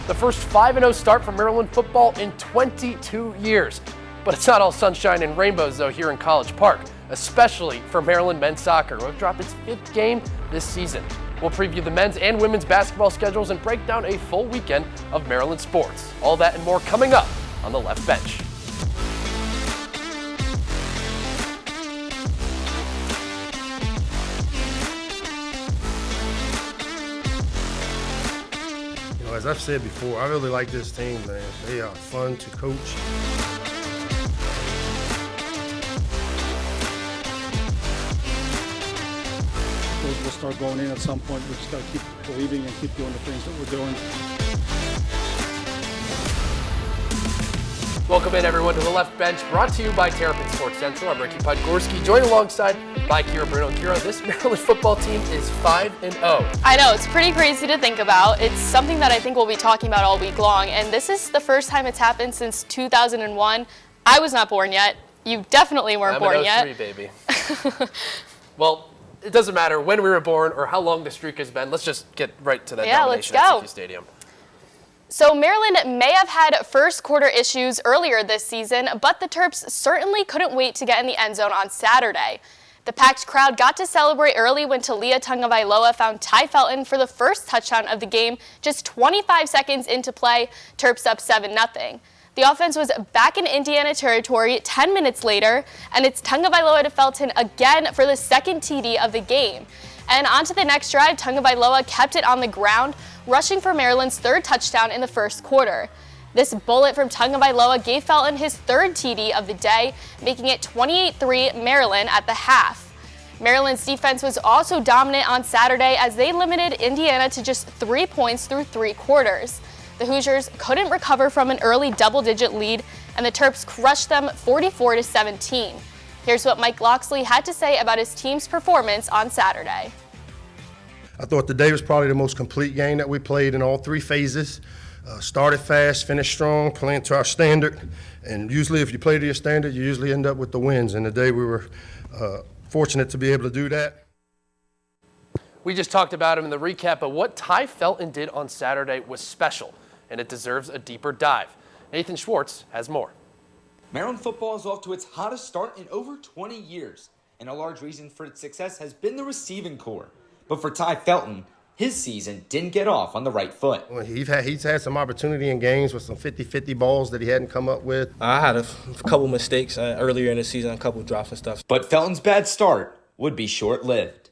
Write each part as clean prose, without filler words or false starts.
the first 5-0 start for Maryland football in 22 years. But it's not all sunshine and rainbows, though, here in College Park, especially for Maryland men's soccer, who have dropped its 5th game this season. We'll preview the men's and women's basketball schedules and break down a full weekend of Maryland sports. All that and more coming up on the Left Bench. As I've said before, I really like this team, man. They are fun to coach. We'll start going in at some point. We just got to keep believing and keep doing the things that we're doing. Welcome in, everyone, to the Left Bench, brought to you by Terrapin Sports Central. I'm Ricky Podgorski, joined alongside by Kira Bruno. Kira, this Maryland football team is 5-0. I know, it's pretty crazy to think about. It's something that I think we'll be talking about all week long, and this is the first time it's happened since 2001. I was not born yet. You definitely weren't born yet. I'm an 03 baby. Well, it doesn't matter when we were born or how long the streak has been. Let's just get right to that domination at CQ Stadium. So Maryland may have had first quarter issues earlier this season, but the Terps certainly couldn't wait to get in the end zone on Saturday. The packed crowd got to celebrate early when Talia Tungavailoa found Tai Felton for the first touchdown of the game just 25 seconds into play, Terps up 7-0. The offense was back in Indiana territory 10 minutes later, and it's Tungavailoa to Felton again for the second TD of the game. And on to the next drive, Tungavailoa kept it on the ground, rushing for Maryland's third touchdown in the first quarter. This bullet from Tungavailoa gave Felton his third TD of the day, making it 28-3 Maryland at the half. Maryland's defense was also dominant on Saturday as they limited Indiana to just 3 points through 3 quarters. The Hoosiers couldn't recover from an early double-digit lead, and the Terps crushed them 44-17. Here's what Mike Loxley had to say about his team's performance on Saturday. I thought today was probably the most complete game that we played in all 3 phases. Started fast, finished strong, playing to our standard. And usually if you play to your standard, you usually end up with the wins. And today we were fortunate to be able to do that. We just talked about him in the recap, but what Tai Felton did on Saturday was special, and it deserves a deeper dive. Nathan Schwartz has more. Maryland football is off to its hottest start in over 20 years, and a large reason for its success has been the receiving corps. But for Tai Felton, his season didn't get off on the right foot. Well, he's had some opportunity in games with some 50-50 balls that he hadn't come up with. I had a couple mistakes earlier in the season, a couple drops and stuff. But Felton's bad start would be short-lived.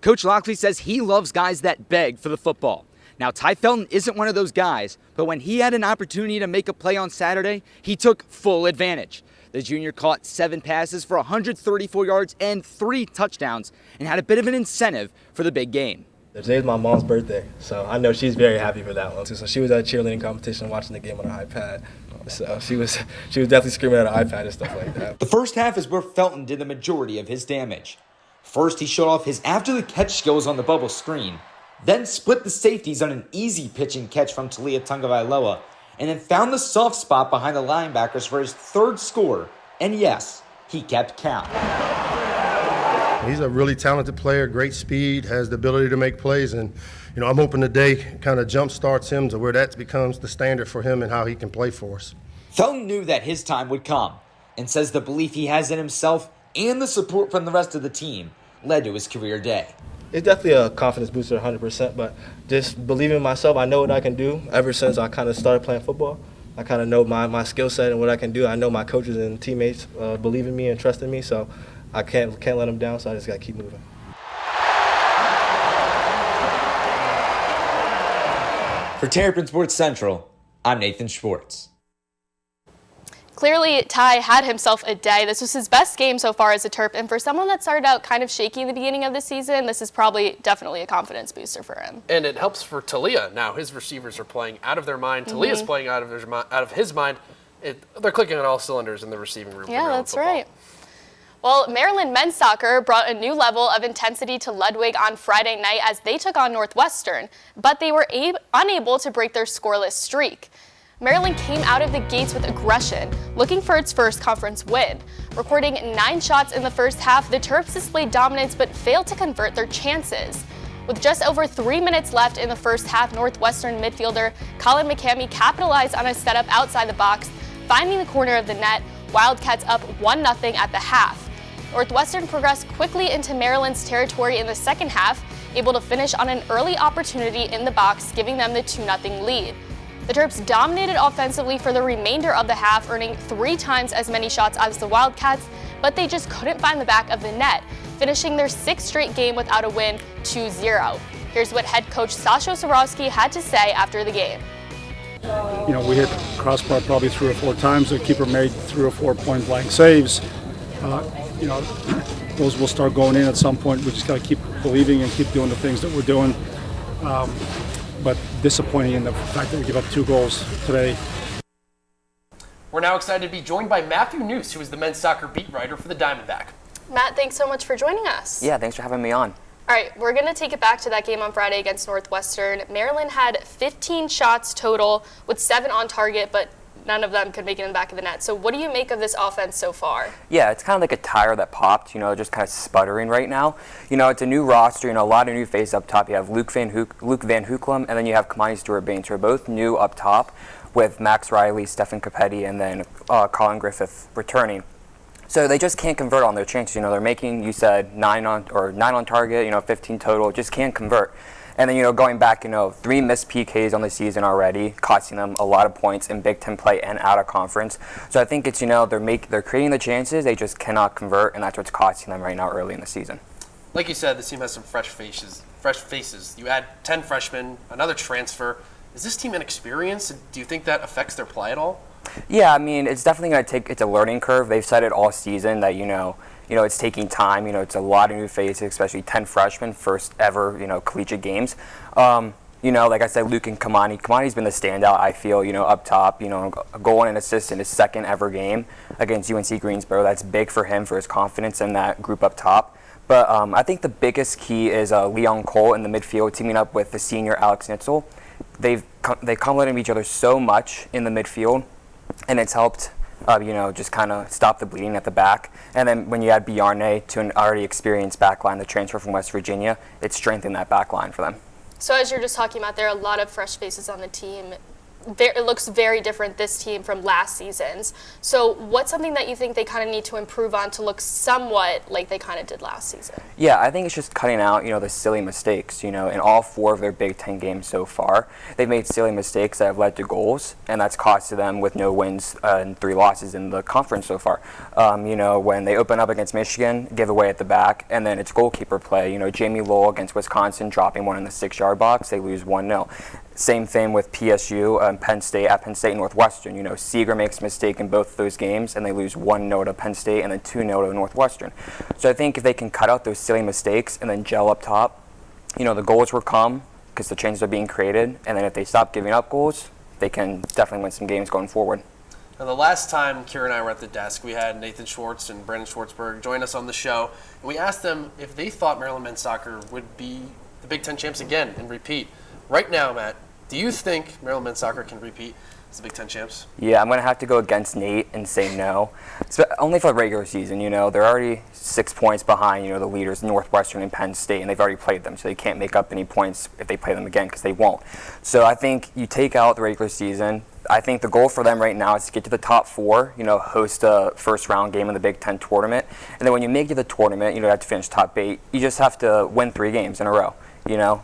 Coach Loxley says he loves guys that beg for the football. Now, Tai Felton isn't one of those guys, but when he had an opportunity to make a play on Saturday, he took full advantage. The junior caught 7 passes for 134 yards and 3 touchdowns and had a bit of an incentive for the big game. Today's my mom's birthday, so I know she's very happy for that one. So she was at a cheerleading competition watching the game on her iPad. So she was definitely screaming at her iPad and stuff like that. The first half is where Felton did the majority of his damage. First, he showed off his after-the-catch skills on the bubble screen, then split the safeties on an easy pitch and catch from Talia Tungavailoa, and then found the soft spot behind the linebackers for his 3rd score. And yes, he kept count. He's a really talented player, great speed, has the ability to make plays, and I'm hoping today kind of jump starts him to where that becomes the standard for him and how he can play for us. Felton knew that his time would come, and says the belief he has in himself and the support from the rest of the team led to his career day. It's definitely a confidence booster, 100%, but just believing in myself, I know what I can do. Ever since I kind of started playing football, I kind of know my skill set and what I can do. I know my coaches and teammates believe in me and trust in me, so I can't let them down, so I just got to keep moving. For Terrapin Sports Central, I'm Nathan Schwartz. Clearly, Tai had himself a day. This was his best game so far as a Terp, and for someone that started out kind of shaky in the beginning of the season, this is definitely a confidence booster for him. And it helps for Talia. Now his receivers are playing out of their mind. Talia's playing out of his mind. They're clicking on all cylinders in the receiving room. Yeah, that's right. Well, Maryland men's soccer brought a new level of intensity to Ludwig on Friday night as they took on Northwestern, but they were unable to break their scoreless streak. Maryland came out of the gates with aggression, looking for its first conference win. Recording 9 shots in the first half, the Terps displayed dominance but failed to convert their chances. With just over 3 minutes left in the first half, Northwestern midfielder Colin McCamey capitalized on a setup outside the box, finding the corner of the net. Wildcats up 1-0 at the half. Northwestern progressed quickly into Maryland's territory in the second half, able to finish on an early opportunity in the box, giving them the 2-0 lead. The Terps dominated offensively for the remainder of the half, earning 3 times as many shots as the Wildcats, but they just couldn't find the back of the net, finishing their 6th straight game without a win, 2-0. Here's what head coach Sasho Sorowski had to say after the game. You know, we hit crossbar probably 3 or 4 times. The keeper made 3 or 4 point-blank saves. You know, those will start going in at some point. We just got to keep believing and keep doing the things that we're doing. But disappointing in the fact that we give up 2 goals today. We're now excited to be joined by Matt Neus, who is the men's soccer beat writer for the Diamondback. Matt, thanks so much for joining us. Yeah, thanks for having me on. All right, we're going to take it back to that game on Friday against Northwestern. Maryland had 15 shots total with 7 on target, but none of them could make it in the back of the net. So what do you make of this offense so far? Yeah, it's kind of like a tire that popped, just kind of sputtering right now. It's a new roster, a lot of new faces up top. You have Luke Van Hoeklem, and then you have Kamani Stewart-Baines, who are both new up top, with Max Riley, Stefan Diggs, and then Colin Griffith returning. So they just can't convert on their chances. They're making, you said, 9 on target, 15 total, just can't convert. And then, going back, 3 missed PKs on the season already, costing them a lot of points in Big Ten play and out of conference. So I think it's, they're creating the chances, they just cannot convert, and that's what's costing them right now early in the season. Like you said, this team has some fresh faces. You add 10 freshmen, another transfer. Is this team inexperienced? Do you think that affects their play at all? Yeah, it's definitely going to it's a learning curve. They've said it all season that, it's taking time. It's a lot of new faces, especially 10 freshmen, first ever, collegiate games. Like I said, Luke and Kamani. Kamani's been the standout, I feel, up top. A goal and an assist in his 2nd ever game against UNC Greensboro. That's big for him, for his confidence in that group up top. But I think the biggest key is Leon Cole in the midfield, teaming up with the senior Alex Nitzel. They complement each other so much in the midfield, and it's helped just kind of stop the bleeding at the back. And then when you add Bjarne to an already experienced backline, the transfer from West Virginia, it strengthened that backline for them. So as you're just talking about, there are a lot of fresh faces on the team. It looks very different, this team, from last season's. So what's something that you think they kind of need to improve on to look somewhat like they kind of did last season? Yeah, I think it's just cutting out, the silly mistakes. In all 4 of their Big Ten games so far, they've made silly mistakes that have led to goals, and that's costed them with no wins and 3 losses in the conference so far. When they open up against Michigan, give away at the back, and then it's goalkeeper play. Jamie Lowell against Wisconsin, dropping one in the 6-yard box, they lose 1-0. Same thing with PSU and Penn State and Northwestern. Seeger makes a mistake in both of those games, and they lose 1-0 to Penn State and then 2-0 to Northwestern. So I think if they can cut out those silly mistakes and then gel up top, the goals will come because the chances are being created. And then if they stop giving up goals, they can definitely win some games going forward. Now, the last time Kira and I were at the desk, we had Nathan Schwartz and Brandon Schwartzberg join us on the show, and we asked them if they thought Maryland men's soccer would be the Big Ten champs again and repeat. Right now, Matt, do you think Maryland men's soccer can repeat as the Big Ten champs? Yeah, I'm going to have to go against Nate and say no. Only for the regular season, they're already 6 points behind, the leaders, Northwestern and Penn State, and they've already played them, so they can't make up any points if they play them again, because they won't. So I think you take out the regular season. I think the goal for them right now is to get to the top 4, host a first-round game in the Big Ten tournament. And then when you make it to the tournament, you don't have to finish top 8. You just have to win 3 games in a row.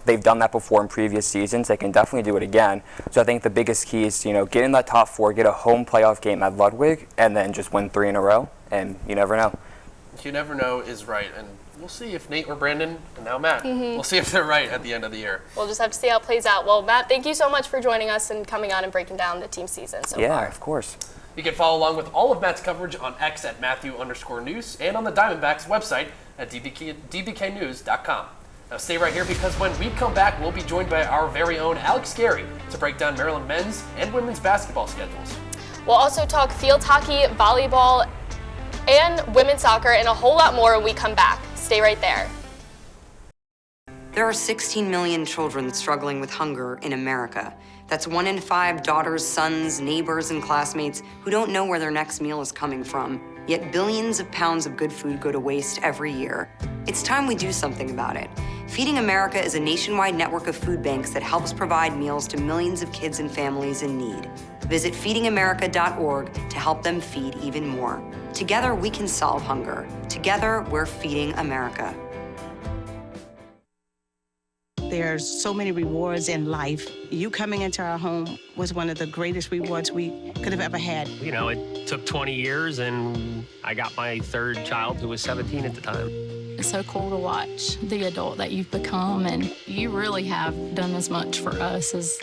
They've done that before in previous seasons. They can definitely do it again. So I think the biggest key is, get in that top 4, get a home playoff game at Ludwig, and then just win 3 in a row. And you never know. You never know is right. And we'll see if Nate or Brandon, and now Matt, we'll see if they're right at the end of the year. We'll just have to see how it plays out. Well, Matt, thank you so much for joining us and coming on and breaking down the team season so far. Yeah, of course. You can follow along with all of Matt's coverage on X at Matthew_News and on the Diamondbacks website at dbknews.com. Now stay right here, because when we come back, we'll be joined by our very own Alex Gary to break down Maryland men's and women's basketball schedules. We'll also talk field hockey, volleyball, and women's soccer, and a whole lot more when we come back. Stay right there. There are 16 million children struggling with hunger in America. That's 1 in 5 daughters, sons, neighbors, and classmates who don't know where their next meal is coming from. Yet billions of pounds of good food go to waste every year. It's time we do something about it. Feeding America is a nationwide network of food banks that helps provide meals to millions of kids and families in need. Visit feedingamerica.org to help them feed even more. Together, we can solve hunger. Together, we're feeding America. There's so many rewards in life. You coming into our home was one of the greatest rewards we could have ever had. You know, it took 20 years, and I got my third child, who was 17 at the time. It's so cool to watch the adult that you've become, and you really have done as much for us as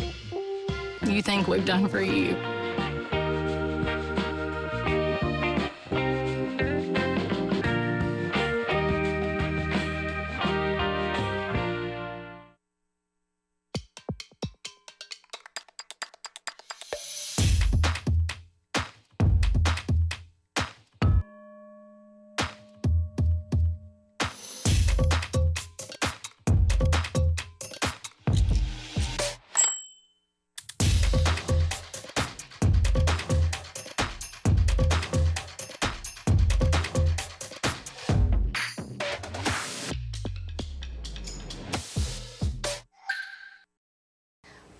you think we've done for you.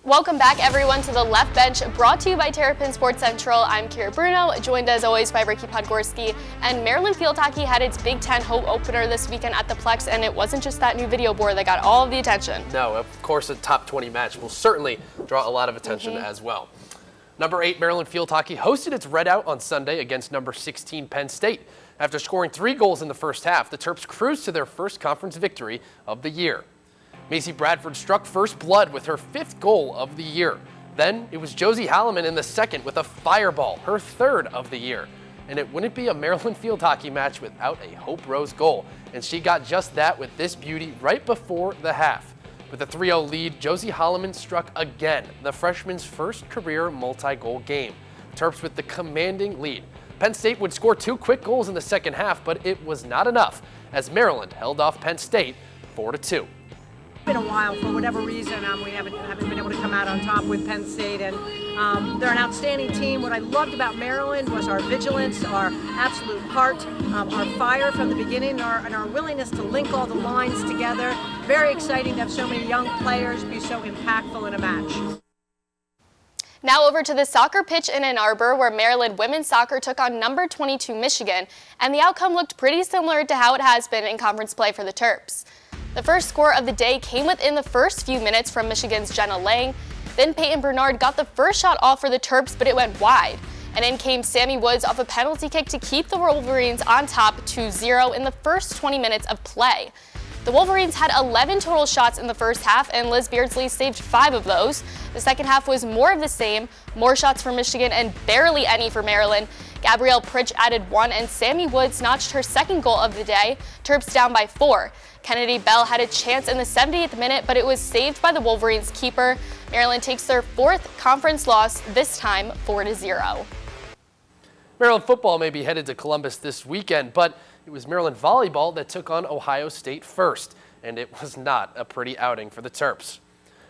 Welcome back, everyone, to the Left Bench, brought to you by Terrapin Sports Central. I'm Kira Bruno, joined as always by Ricky Podgorski. And Maryland Field Hockey had its Big Ten home opener this weekend at the Plex, and it wasn't just that new video board that got all of the attention. No, of course, a top 20 match will certainly draw a lot of attention as well. Number 8 Maryland Field Hockey hosted its Redout on Sunday against number 16 Penn State. After scoring 3 goals in the first half, the Terps cruised to their first conference victory of the year. Macy Bradford struck first blood with her 5th goal of the year. Then it was Josie Halloman in the second with a fireball, her 3rd of the year. And it wouldn't be a Maryland Field Hockey match without a Hope Rose goal. And she got just that with this beauty right before the half. With a 3-0 lead, Josie Halloman struck again, the freshman's first career multi-goal game. Terps with the commanding lead. Penn State would score 2 quick goals in the second half, but it was not enough as Maryland held off Penn State 4-2. Been a while for whatever reason. We haven't been able to come out on top with Penn State, and they're an outstanding team. What I loved about Maryland was our vigilance, our absolute heart, our fire from the beginning, and our willingness to link all the lines together. Very exciting to have so many young players be so impactful in a match. Now over to the soccer pitch in Ann Arbor, where Maryland women's soccer took on number 22 Michigan, and the outcome looked pretty similar to how it has been in conference play for the Terps. The first score of the day came within the first few minutes from Michigan's Jenna Lang. Then Peyton Bernard got the first shot off for the Terps, but it went wide. And in came Sammy Woods off a penalty kick to keep the Wolverines on top 2-0 in the first 20 minutes of play. The Wolverines had 11 total shots in the first half, and Liz Beardsley saved 5 of those. The second half was more of the same, more shots for Michigan and barely any for Maryland. Gabrielle Pritch added 1, and Sammy Woods notched her second goal of the day. Terps down by 4. Kennedy Bell had a chance in the 78th minute, but it was saved by the Wolverines keeper. Maryland takes their 4th conference loss, this time 4-0. Maryland football may be headed to Columbus this weekend, but it was Maryland volleyball that took on Ohio State first, and it was not a pretty outing for the Terps.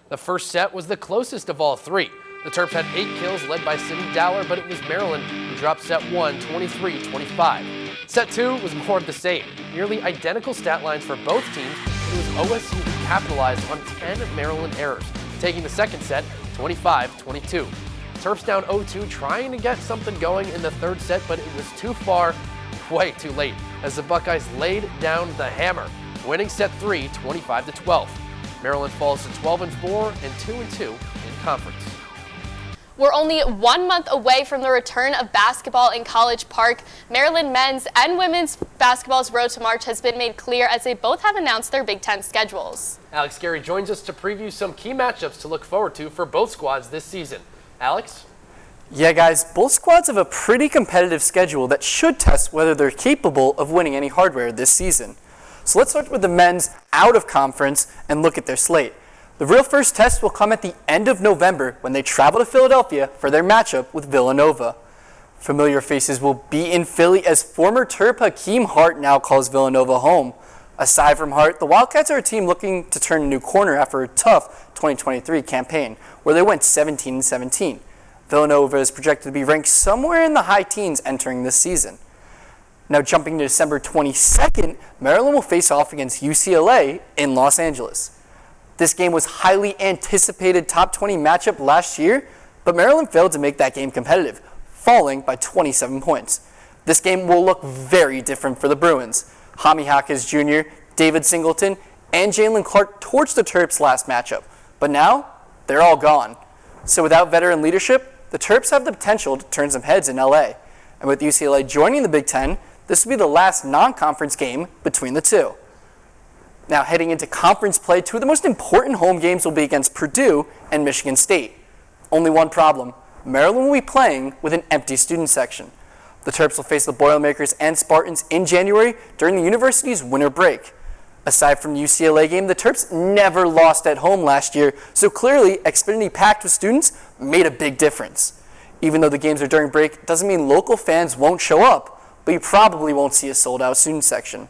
The first set was the closest of all 3. The Terps had 8 kills led by Sydney Dowler, but it was Maryland who dropped set 1 23-25. Set 2 was more of the same, nearly identical stat lines for both teams. It was OSU who capitalized on 10 Maryland errors, taking the second set 25-22. Terps down 0-2, trying to get something going in the third set, but it was too far, way too late, as the Buckeyes laid down the hammer, winning set 3 25-12. Maryland falls to 12-4 and 2-2 in conference. We're only 1 month away from the return of basketball in College Park. Maryland men's and women's basketball's road to March has been made clear as they both have announced their Big Ten schedules. Alex Gary joins us to preview some key matchups to look forward to for both squads this season. Alex? Yeah, guys, both squads have a pretty competitive schedule that should test whether they're capable of winning any hardware this season. So let's start with the men's out of conference and look at their slate. The real first test will come at the end of November when they travel to Philadelphia for their matchup with Villanova. Familiar faces will be in Philly as former Terp Hakeem Hart now calls Villanova home. Aside from Hart, the Wildcats are a team looking to turn a new corner after a tough 2023 campaign where they went 17-17. Villanova is projected to be ranked somewhere in the high teens entering this season. Now jumping to December 22nd, Maryland will face off against UCLA in Los Angeles. This game was highly anticipated top 20 matchup last year, but Maryland failed to make that game competitive, falling by 27 points. This game will look very different for the Bruins. Jaime Jaquez Jr., David Singleton, and Jalen Clark torched the Terps last matchup, but now they're all gone. So without veteran leadership, the Terps have the potential to turn some heads in LA. And with UCLA joining the Big Ten, this will be the last non-conference game between the two. Now heading into conference play, two of the most important home games will be against Purdue and Michigan State. Only one problem: Maryland will be playing with an empty student section. The Terps will face the Boilermakers and Spartans in January during the university's winter break. Aside from the UCLA game, the Terps never lost at home last year, so clearly Xfinity packed with students made a big difference. Even though the games are during break, it doesn't mean local fans won't show up, but you probably won't see a sold-out student section.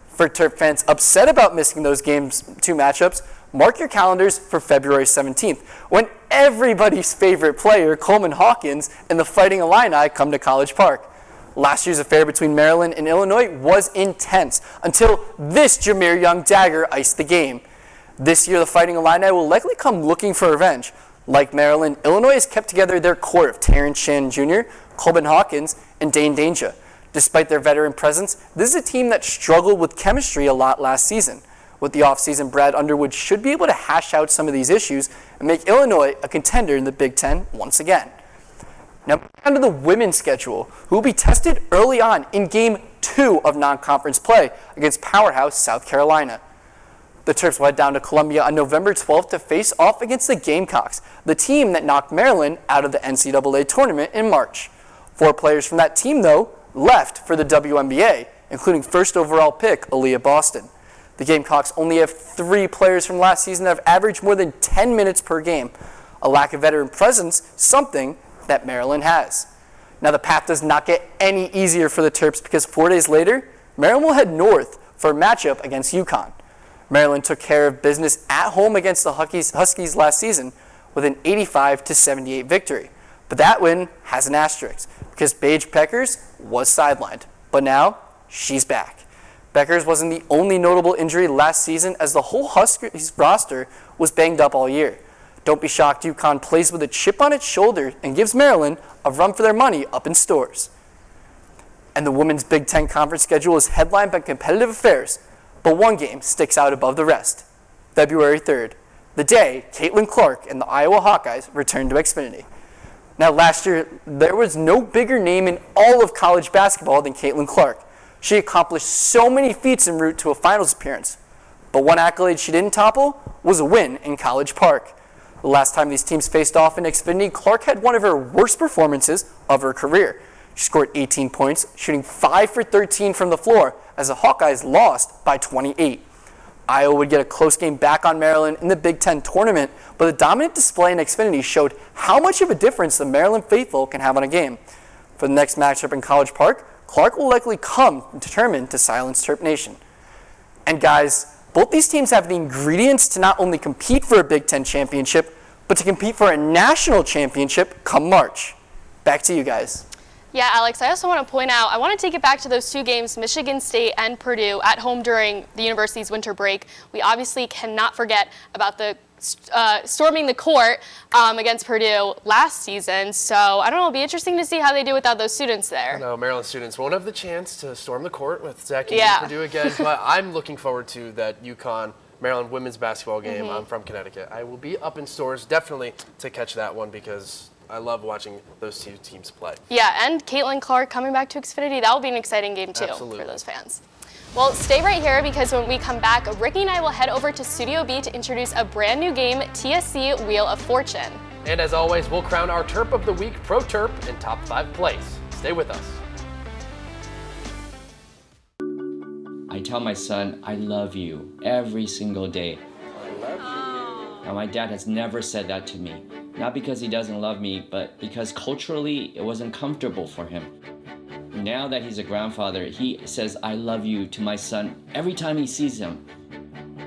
For Terp fans upset about missing those games, two matchups, mark your calendars for February 17th, when everybody's favorite player, Coleman Hawkins, and the Fighting Illini come to College Park. Last year's affair between Maryland and Illinois was intense, until this Jameer Young dagger iced the game. This year, the Fighting Illini will likely come looking for revenge. Like Maryland, Illinois has kept together their core of Terrence Shannon Jr., Coleman Hawkins, and Dane Danger. Despite their veteran presence, this is a team that struggled with chemistry a lot last season. With the offseason, Brad Underwood should be able to hash out some of these issues and make Illinois a contender in the Big Ten once again. Now, down to the women's schedule, who will be tested early on in Game 2 of non-conference play against powerhouse South Carolina. The Terps will head down to Columbia on November 12th to face off against the Gamecocks, the team that knocked Maryland out of the NCAA tournament in March. 4 players from that team, though, left for the WNBA, including first overall pick Aaliyah Boston. The Gamecocks only have 3 players from last season that have averaged more than 10 minutes per game, a lack of veteran presence, something that Maryland has. Now the path does not get any easier for the Terps because 4 days later, Maryland will head north for a matchup against UConn. Maryland took care of business at home against the Huskies last season with an 85-78 victory. But that win has an asterisk because Paige Beckers was sidelined, but now she's back. Beckers wasn't the only notable injury last season as the whole Huskies roster was banged up all year. Don't be shocked UConn plays with a chip on its shoulder and gives Maryland a run for their money up in stores. And the women's Big Ten conference schedule is headlined by competitive affairs, but one game sticks out above the rest. February 3rd, the day Caitlin Clark and the Iowa Hawkeyes returned to Xfinity. Now last year, there was no bigger name in all of college basketball than Caitlin Clark. She accomplished so many feats en route to a finals appearance, but one accolade she didn't topple was a win in College Park. The last time these teams faced off in Xfinity, Clark had one of her worst performances of her career. She scored 18 points, shooting 5 for 13 from the floor, as the Hawkeyes lost by 28. Iowa would get a close game back on Maryland in the Big Ten tournament, but the dominant display in Xfinity showed how much of a difference the Maryland faithful can have on a game. For the next matchup in College Park, Clark will likely come determined to silence Terp Nation. And guys, both these teams have the ingredients to not only compete for a Big Ten championship, but to compete for a national championship come March. Back to you guys. Yeah, Alex, I also want to point out, I want to take it back to those 2 games, Michigan State and Purdue, at home during the university's winter break. We obviously cannot forget about the storming the court against Purdue last season. So, I don't know, it'll be interesting to see how they do without those students there. I know, Maryland students won't have the chance to storm the court with Zach and Purdue again, but I'm looking forward to that UConn-Maryland women's basketball game. I'm from Connecticut. I will be up in stores definitely to catch that one because I love watching those 2 teams play. Yeah, and Caitlin Clark coming back to Xfinity, that will be an exciting game too for those fans. Well, stay right here because when we come back, Ricky and I will head over to Studio B to introduce a brand new game, TSC Wheel of Fortune. And as always, we'll crown our Terp of the Week Pro Terp in top 5 place. Stay with us. I tell my son, I love you every single day. I love you. Now, my dad has never said that to me. Not because he doesn't love me, but because culturally it wasn't comfortable for him. Now that he's a grandfather, he says, I love you to my son every time he sees him.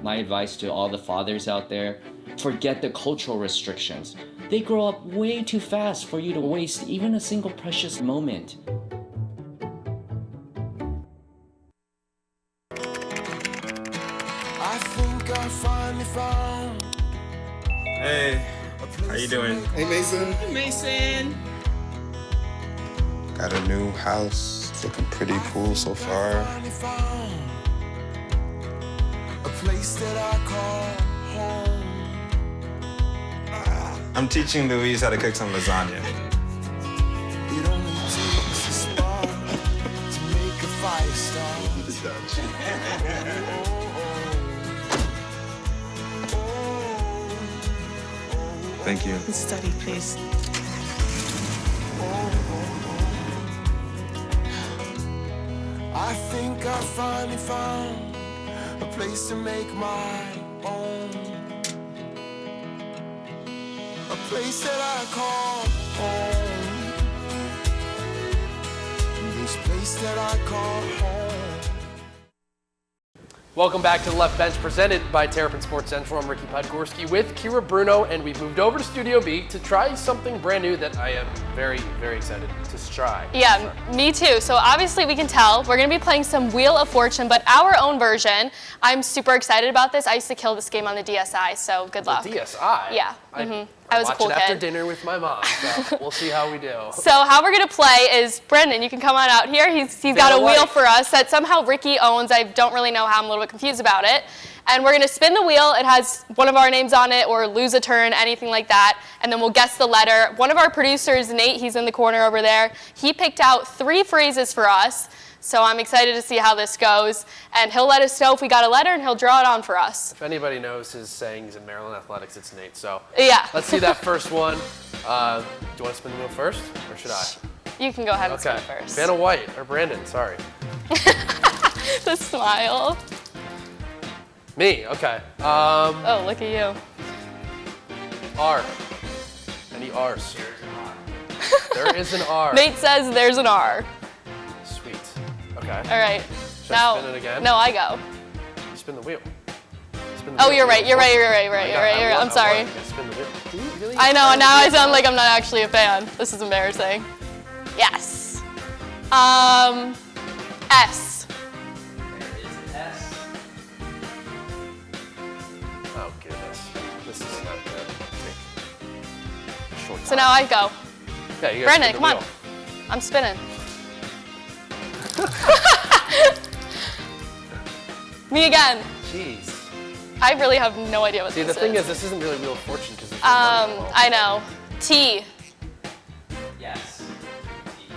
My advice to all the fathers out there, forget the cultural restrictions. They grow up way too fast for you to waste even a single precious moment. Hey, how you doing? Hey, Mason. Hey, Mason. Got a new house. It's looking pretty cool so far. A place that I call home. I'm teaching Louise how to cook some lasagna. It only takes a spark to make a fire start. Thank you. Study, please. I think I finally found a place to make my own. A place that I call home. This place that I call home. Welcome back to the Left Bench, presented by Terrapin Sports Central. I'm Ricky Podgorski with Kira Bruno, and we've moved over to Studio B to try something brand new that I am very, very excited to try. Yeah, me too. So obviously we can tell we're going to be playing some Wheel of Fortune, but our own version. I'm super excited about this. I used to kill this game on the DSi, so good luck. The DSi? Yeah. I was a cool watch it after kid. dinner with my mom, so we'll see how we do. So how we're going to play is, Brendan, you can come on out here. He's got a wheel for us that somehow Ricky owns. I don't really know how. I'm a little bit confused about it. And we're going to spin the wheel. It has one of our names on it, or lose a turn, anything like that. And then we'll guess the letter. One of our producers, Nate, he's in the corner over there. He picked out 3 phrases for us. So I'm excited to see how this goes. And he'll let us know if we got a letter, and he'll draw it on for us. If anybody knows his sayings in Maryland athletics, it's Nate. So yeah. Let's see that first one. Do you want to spin the wheel first, or should I? You can go ahead and spin it first. Vanna White, or Brandon, sorry. The smile. Me, okay. Oh, look at you. R. Any R's? There is an R. Nate says there's an R. Sweet. Okay. All right. Should I spin it again? No, I go. You spin the wheel. Oh, you're right. I'm sorry. Spin the wheel. Do you really? I know. Now I sound like I'm not actually a fan. This is embarrassing. Yes. S. Oh goodness, this is not good. Take short time. So now I go. Yeah, you Brendan, spin the come on. wheel. I'm spinning. Me again. Jeez. I really have no idea what See, this the thing is. is, this isn't really Wheel of Fortune because it's money involved. I know. T. Yes.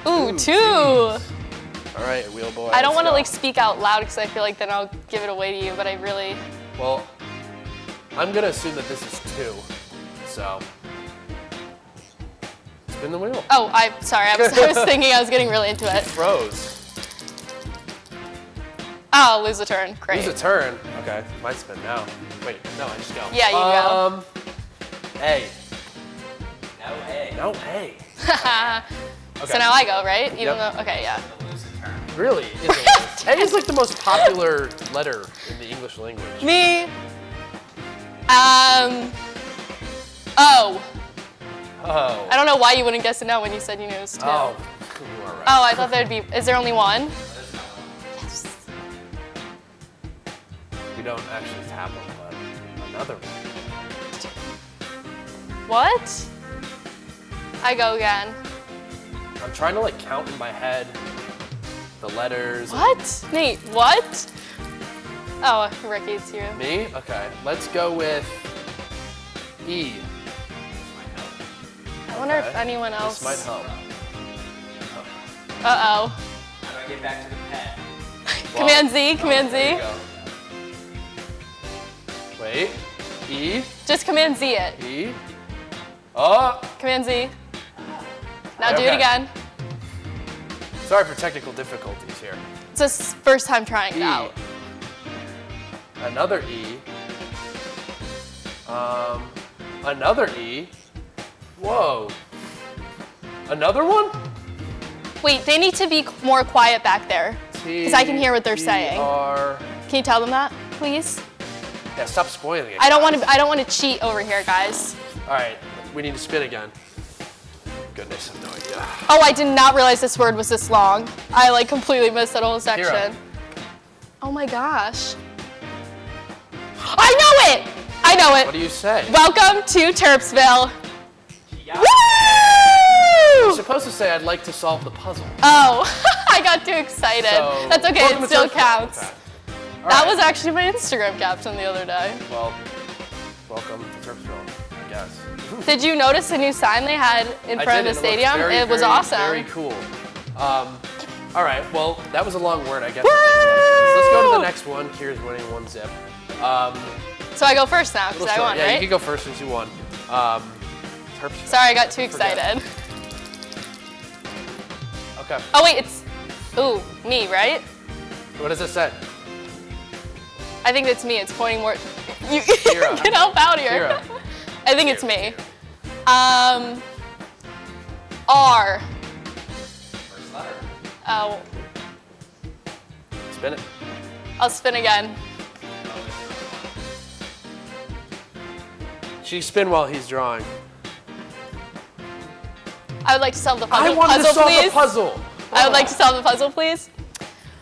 Ooh, 2. All right, wheel boy. I don't let's want to go. speak out loud because I feel like then I'll give it away to you, but I really. Well, I'm gonna assume that this is 2. So spin the wheel. Oh, I'm sorry. I was thinking I was getting really into it. Froze. Oh, lose a turn. Great. Lose a turn. Okay, my spin now. Wait, no, I just go. Yeah, you go. A. No A. No A. So now I go, right? Even Yep. though, okay, yeah. Really? A is like the most popular letter in the English language. Me. O. Oh. I don't know why you wouldn't guess it now when you said you knew it was 2. Oh, you are right. Oh, I thought there'd be. Is there only 1? Yes. We don't actually tap them, but another one. What? I go again. I'm trying to like count in my head the letters. What? Nate, what? Oh, Ricky, it's you. Me? Okay, let's go with E. I wonder if anyone else. This might help. Uh-oh. How do I get back to the pen? Command Z, Command Z. There you go. Wait. E. Just Command Z it. E. Oh. Command Z. Now do Okay. it again. Sorry for technical difficulties here. It's just first time trying it out. Another E. Another E. Whoa. Another one? Wait, they need to be more quiet back there. Because I can hear what they're saying. R. Can you tell them that, please? Yeah, stop spoiling it. I don't want to cheat over here, guys. All right, we need to spin again. Goodness, I have no idea. Oh, I did not realize this word was this long. I like completely missed that whole section. Kira. Oh my gosh. I know it! I know it. What do you say? Welcome to Terpsville. Woo! You're supposed to say, I'd like to solve the puzzle. Oh, I got too excited. So, That's okay, welcome it to still Terpsville. counts. Okay. That right. was actually my Instagram caption the other day. Well, welcome to Terpsville, I guess. Did you notice the new sign they had in front of the stadium? It was awesome. Very cool. All right, well, that was a long word, I guess. Let's go to the next one. Kira's winning 1-0. So I go first now, because I won, yeah, right? you can go first since you won. Sorry, I got too excited. Okay. Oh, wait, it's, me, right? What does it say? I think it's me. It's pointing more. You Kira. Get help out here. Kira. I think it's me. R. First letter. Oh, Spin it. I'll spin again. She spin while he's drawing. I would like to solve the puzzle. I wanted to solve please. the puzzle. I would like to solve the puzzle, please.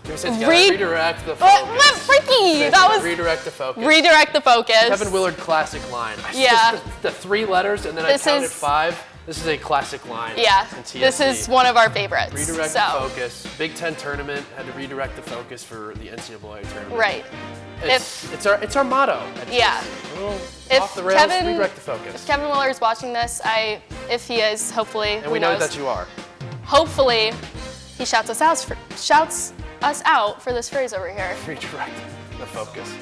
Kira says you gotta redirect the focus. What? Freaky! That was. Redirect the focus. Redirect the focus. Kevin Willard classic line. Yeah. The 3 letters and then I counted 5. This is a classic line. Yeah. in TSC. This is one of our favorites. Redirect the focus. Big Ten tournament had to redirect the focus for the NCAA tournament. Right. It's our motto. Yeah. If off the rails, redirect the focus. If Kevin Willard is watching this, if he is, hopefully, And we know that you are. Hopefully, he shouts us out for this phrase over here. Redirect the focus.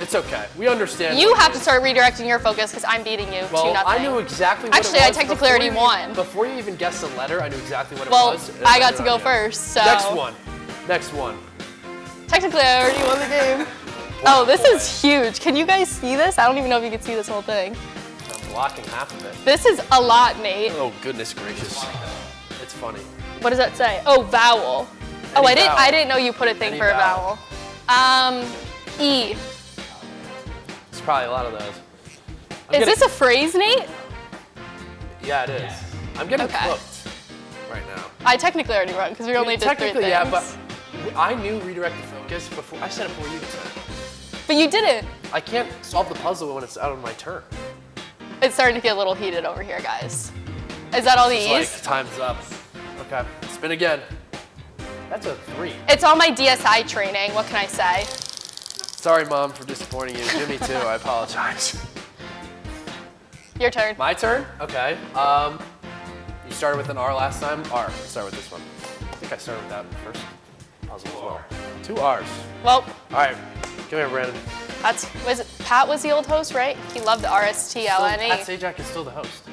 It's okay. We understand. You have to start redirecting your focus because I'm beating you 2-0. I knew exactly what Actually, it was. I technically already won. Before you even guessed the letter, I knew exactly what it Well, was. I got to go first, so. Next one. Technically, I already won the game. Oh, this is huge. Can you guys see this? I don't even know if you can see this whole thing. I'm blocking half of it. This is a lot, Nate. Oh, goodness gracious. It's funny. What does that say? Oh, vowel. I didn't know you put a thing for a vowel. E. There's probably a lot of those. Is this a phrase, Nate? Yeah, it is. I'm getting cooked right now. I technically already won because we only did 3 things. Technically, yeah, but I knew redirect the focus before. I said it before you did. But you didn't. I can't solve the puzzle when it's out of my turn. It's starting to get a little heated over here, guys. Is that all the E's? Like, time's up. Okay, spin again. That's a 3. It's all my DSI training. What can I say? Sorry, Mom, for disappointing you. Jimmy, too. I apologize. Your turn. My turn? Okay. You started with an R last time. R. Let's start with this one. I think I started with that first puzzle as well. 2 R's. Well. All right. Come here, Brandon. Pat was the old host, right? He loved the RSTLNE. Pat Sajak is still the host.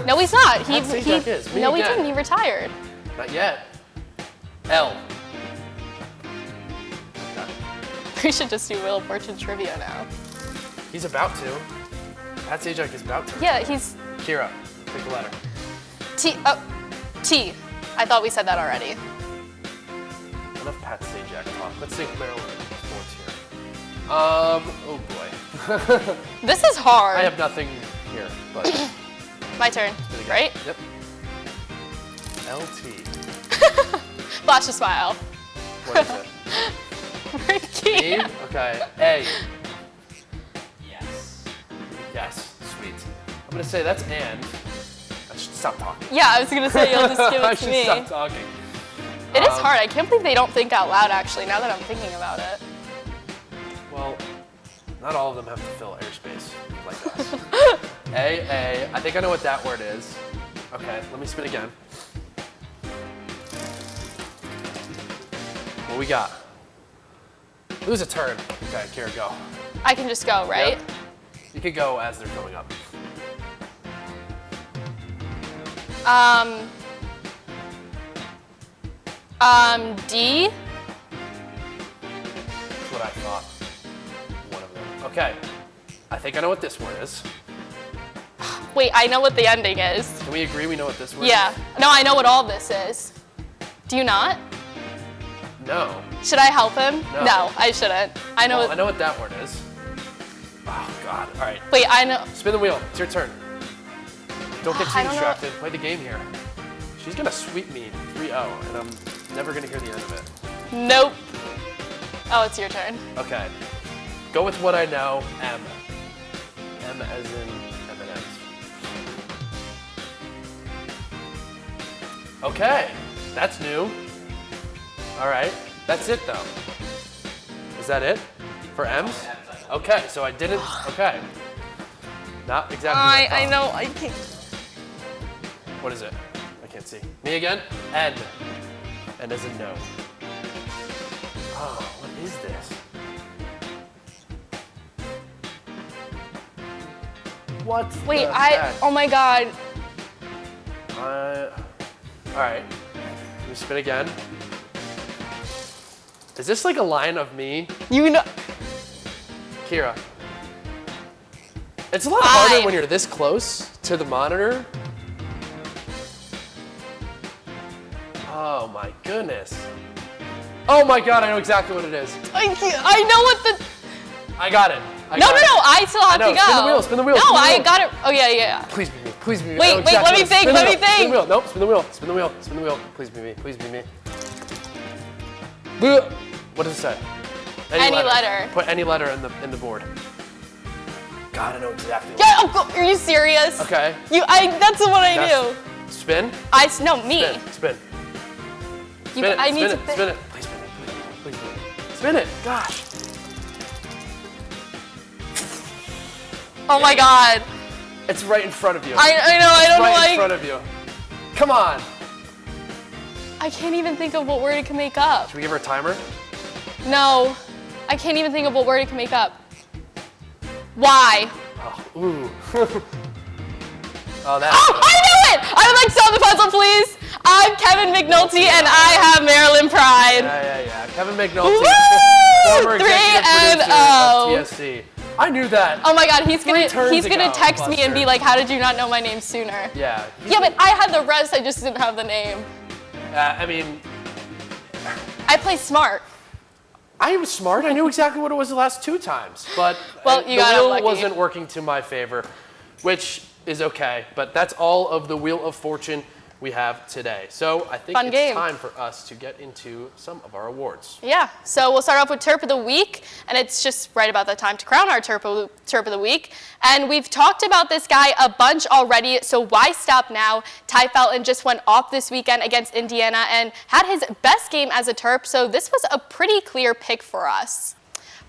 No, he's not. Pat Sajak is. No, he didn't. He retired. Not yet. L. We should just do Wheel of Fortune trivia now. He's about to. Pat Sajak is about to. Yeah, he's... Kira, pick a letter. T. T. I thought we said that already. Enough Pat Sajak talk. Let's think Maryland sports here. Oh boy. This is hard. I have nothing here, but. My turn, right? Yep. LT. Flash a smile. What is it? Ricky. Me? Okay. A. Yes. Sweet. I'm gonna say that's and. I should stop talking. Yeah, I was gonna say you'll just give it to me. I should stop talking. It is hard. I can't believe they don't think out loud, actually, now that I'm thinking about it. Well, not all of them have to fill airspace like us. A. I think I know what that word is. Okay, let me spin again. What we got? Lose a turn. Okay, Kira, go. I can just go, right? Yep. You could go as they're coming up. D. That's what I thought. One of them. Okay. I think I know what this word is. Wait, I know what the ending is. Can we agree we know what this word is? Yeah. No, I know what all this is. Do you not? No. Should I help him? No. I shouldn't. I know. Well, I know what that word is. Oh, God. All right. Wait, I know. Spin the wheel. It's your turn. Don't get too I don't know. distracted. Play the game here. She's going to sweep me 3-0, and I'm never going to hear the end of it. Nope. Oh, it's your turn. Okay. Go with what I know, M. M as in M&M's. Okay, that's new. All right, that's it though. Is that it for M's? Okay, so I didn't, okay. Not exactly what I I thought. know, I can't. What is it? I can't see. Me again? N. N as in no. Oh, what is this? What's Wait, the heck? oh my God. All right, let me spin again. Is this like a line of me? You know. Kira. It's a lot harder when you're this close to the monitor. Oh my goodness. Oh my God, I know exactly what it is. I know what the. I got it. No, I still have to go. Spin the wheel, spin the wheel. No, spin the wheel. I got it. Oh, yeah. Please be me, please be me. Wait, I know exactly let me what- think, spin the let me wheel, Spin think. the wheel, nope, spin the wheel, spin the wheel, spin the wheel. Please be me, please be me. Bleh. What does it say? Any letter. Put any letter in the board. God, I know exactly what. Yeah, are you serious? Okay. That's the one I knew. Spin? No, me. Spin. You, I need to think. Spin it. Please spin it. Please spin it. Spin it. Gosh. Oh my God. It's right in front of you. I know. I don't know Right why. in front of you. Come on. I can't even think of what word it can make up. Should we give her a timer? No, I can't even think of what word it can make up. Why? Oh, ooh. Oh, that's. Oh, I knew it! I would like to solve the puzzle, please. I'm Kevin McNulty, and I have Maryland pride. Yeah. Kevin McNulty, Woo! former 3 executive and producer 0. of TSC. I knew that. Oh my God, he's gonna ago, text me and be Buster. like, "How did you not know my name sooner?" Yeah. Yeah, but I had the rest. I just didn't have the name. I mean, I play smart. I was smart. I knew exactly what it was the last 2 times, but Well, the you got wheel unlucky. wasn't working to my favor, which is okay. But that's all of the Wheel of Fortune we have today. So I think Fun it's game. time for us to get into some of our awards. Yeah, so we'll start off with Terp of the Week, and it's just right about the time to crown our Terp of the Week. And we've talked about this guy a bunch already, so why stop now? Tai Felton just went off this weekend against Indiana and had his best game as a Terp, so this was a pretty clear pick for us.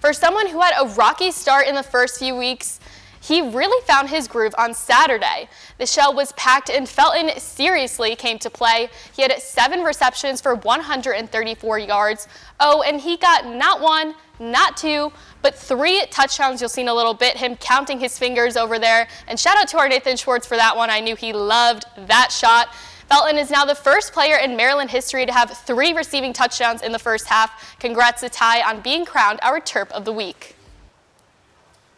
For someone who had a rocky start in the first few weeks, he really found his groove on Saturday. The shell was packed and Felton seriously came to play. He had 7 receptions for 134 yards. Oh, and he got not 1, not 2, but 3 touchdowns. You'll see in a little bit him counting his fingers over there. And shout out to our Nathan Schwartz for that one. I knew he loved that shot. Felton is now the first player in Maryland history to have 3 receiving touchdowns in the first half. Congrats to Ty on being crowned our Terp of the Week.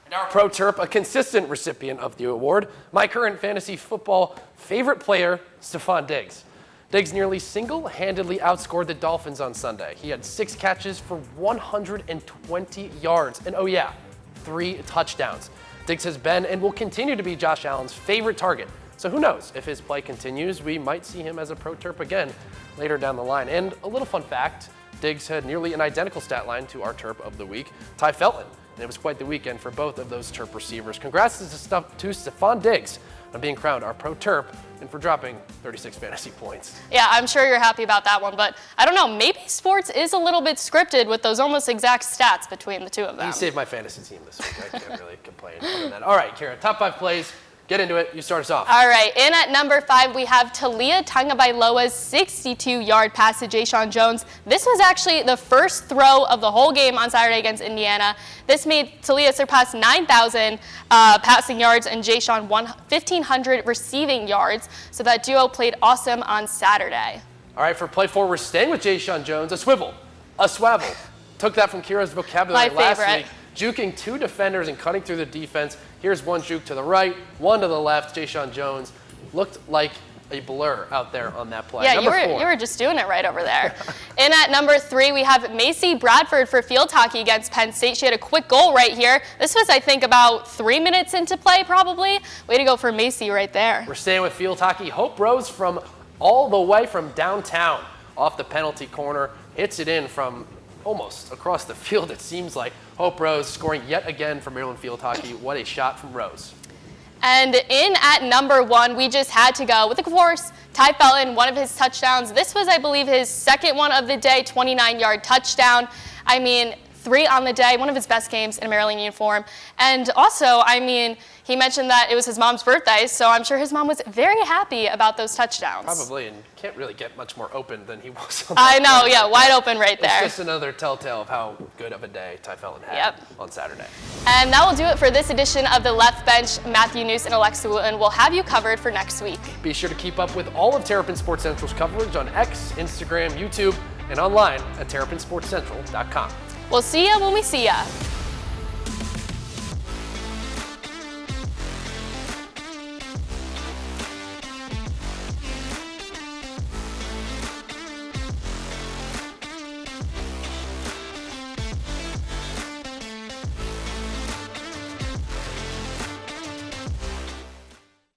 And our Pro Terp, a consistent recipient of the award, my current fantasy football favorite player, Stefan Diggs. Diggs nearly single-handedly outscored the Dolphins on Sunday. He had 6 catches for 120 yards, and oh yeah, 3 touchdowns. Diggs has been and will continue to be Josh Allen's favorite target. So who knows, if his play continues, we might see him as a Pro Terp again later down the line. And a little fun fact, Diggs had nearly an identical stat line to our Terp of the Week, Tai Felton. And it was quite the weekend for both of those Terp receivers. Congrats to Stefan Diggs on being crowned our Pro Terp and for dropping 36 fantasy points. Yeah, I'm sure you're happy about that one, but I don't know, maybe sports is a little bit scripted with those almost exact stats between the two of them. He saved my fantasy team this week. I can't really complain other than that. All right, Kara, top 5 plays. Get into it. You start us off. All right, in at number 5, we have Talia Tungabailoa's 62-yard pass to Jon Jones. This was actually the first throw of the whole game on Saturday against Indiana. This made Talia surpass 9,000 passing yards and Jon 1,500 receiving yards. So that duo played awesome on Saturday. All right, for play 4, we're staying with Jon Jones. A swivel, a swavel. Took that from Kira's vocabulary My last favorite. week. Juking 2 defenders and cutting through the defense. Here's one juke to the right, one to the left. Jon Jones looked like a blur out there on that play. Yeah, Number 4. you were just doing it right over there. In at number 3, we have Macy Bradford for field hockey against Penn State. She had a quick goal right here. This was, I think, about 3 minutes into play, probably. Way to go for Macy right there. We're staying with field hockey. Hope Rose from all the way from downtown off the penalty corner. Hits it in from almost across the field, it seems like. Hope Rose scoring yet again for Maryland field hockey. What a shot from Rose. And in at number 1, we just had to go with, of course, Tai Felton, one of his touchdowns. This was, I believe, his second one of the day, 29-yard touchdown. I mean, 3 on the day, one of his best games in a Maryland uniform. And also, I mean, he mentioned that it was his mom's birthday, so I'm sure his mom was very happy about those touchdowns. Probably, and can't really get much more open than he was on I know, day. yeah, wide open right there. It's just another telltale of how good of a day Tai Felton had on Saturday. And that will do it for this edition of The Left Bench. Matthew Neus and Alexa Wooten will have you covered for next week. Be sure to keep up with all of Terrapin Sports Central's coverage on X, Instagram, YouTube, and online at terrapinsportscentral.com. We'll see ya when we see ya.